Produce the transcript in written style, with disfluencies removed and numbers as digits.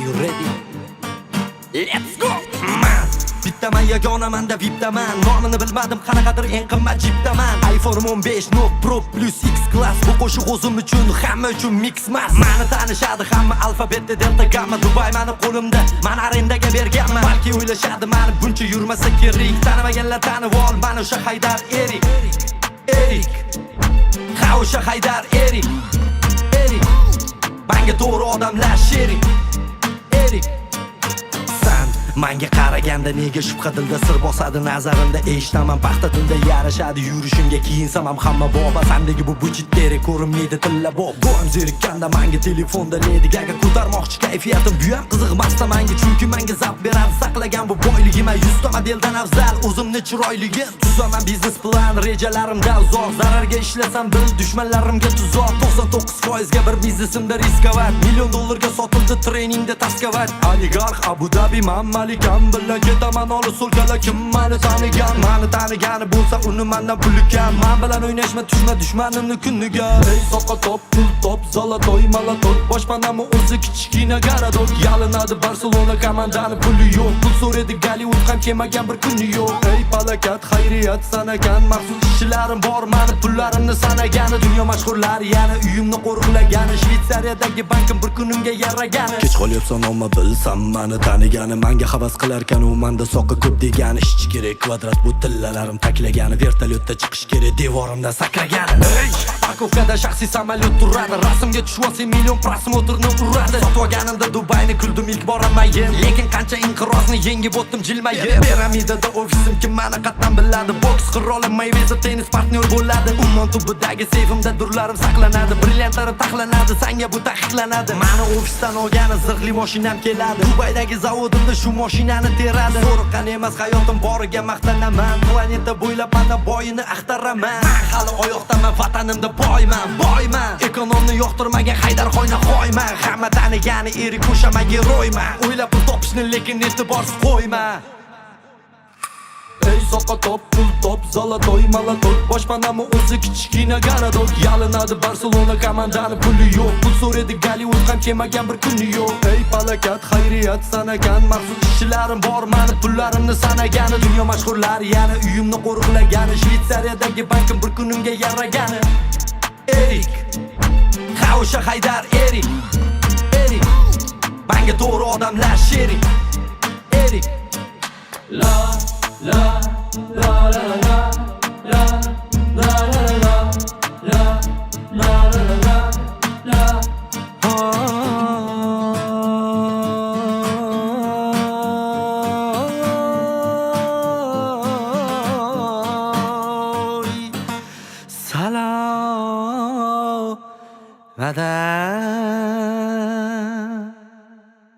you ready? Let's go! Man, bittaman yagonaman-da vipdaman. Nomini bilmadim, qanaqadir eng qimmat jipdaman. iPhone 15 Note Pro Plus X Class. Bu qo'shiq o'zim uchun, hamma uchun mix mas. Mani tanishadi hamma alfabetda delta gamma. Dubai mani qo'limda, man arendaga berganman. Balki o'ylashadi mani buncha yurmasa kerak. Tanimaganlar tanib ol, mana o'sha Haydar Erik. Ha o'sha Haydar Erik. Menga to'g'ri odamlar sherik. Menga qaraganda nega shubha dilda sir bosadi nazarimda. Eshitaman paxta tilda yarashadi yurishimga kiyinsam ham hamma boba. Sandagi bu budjetderi ko'rinmaydi tilla bob. Bu ham zerikkanda menga telefonda ledigaga ko'tarmoqchi kayfiyatim. Bu ham qiziqmasda menga, chunki menga zavq beradi saqlagan bu boyligim. 100 ta modeldan afzal o'zimni chiroyligim. Tuzaman biznes plan rejalarimda uzoq. Zararga ishlasam bil dushmanlarimga tuzoq. 99% ga bir biznesimda riskovat. $1,000,000 ga sotildi treningda taskavat. Oligarx Abu Dhabi Malikam bilan ketaman olis so'lkala. Kim mani tanigani bo'lsa uni mendan puli kam. Men bilan o'ynashma tushma dushmanimni kuniga. Ey soqa top pul top zolotoy malatot. Boshpanami o'zi kichkina garadok. Yalinadi Barselona komandani puli yo'q. Pul so'raydi Gollivud ham kelmagan bir kuni yo'q. Ey palakat xayriyat sanagan maxsus ishlarim bor. Meni pullarimni sanagani dunyo mashhurlari yana uyimni qo'riqlagani. Shvetsariyadagi bankim bir kunimga yaragani. Kech qolyapsan omma bilsam meni tanigani. Menga havas qilarkan u menda soqqa ko'p degani. Ishchi kerak kvadrat bu tillalarim taklagani. Vertolyotda chiqish kerak devorimdan sakragani. Ey parkovkada shaxsiy samolyot turadi. Rasmga tushib million prosmotrni uradi. Sotganimda Dubayni kuldim ilk boramayin. Lekin qancha inqirozni yengib o'tdim jilmayib. Piramidada ofisim kim meni qatdan biladi. Boks qiroli Mayweather tennis partnyor bo'ladi. Ummon tubidagi seyfimda durlarim saqlanadi. Brilliantlarim taxlanadi, senga bu taqiqlanadi. Meni ofisdan olgani zirhli mashinam keladi. Dubaydagi zavodimda shu mashinani teradi. Zo'riqqan emas hayotim boriga maqtanaman. Planeta bo'ylab mana boyini axtaraman. Hali oyoqdaman, vatanimda boyman. Ekonomni yoqtirmagan Haydar xoyna xoyman. Hamma tanigani erik qo'shaman geroyman. O'ylab pul topishni lekin e'tiborsiz qo'yma. Ey soqa top pul top zolotoy malatot. Boshpanami o'zi kichkina garadok. Yalinadi Barselona komandani puli yo'q. Pul so'raydi Gollivud ham kelmagan bir kuni yo'q. Ey palakat xayriyat sanagan maxsus ishlarim bor. Meni pullarimni sanagani dunyo mashhurlari yana uyimni qo'riqlagani. Shvetsariyadagi bankim bir kunimga yaragani. Erik ha o'sha Haydar Erik. Menga to'g'ri odamlar sherik. La la la la la la la la la la la la la. Salam Vatan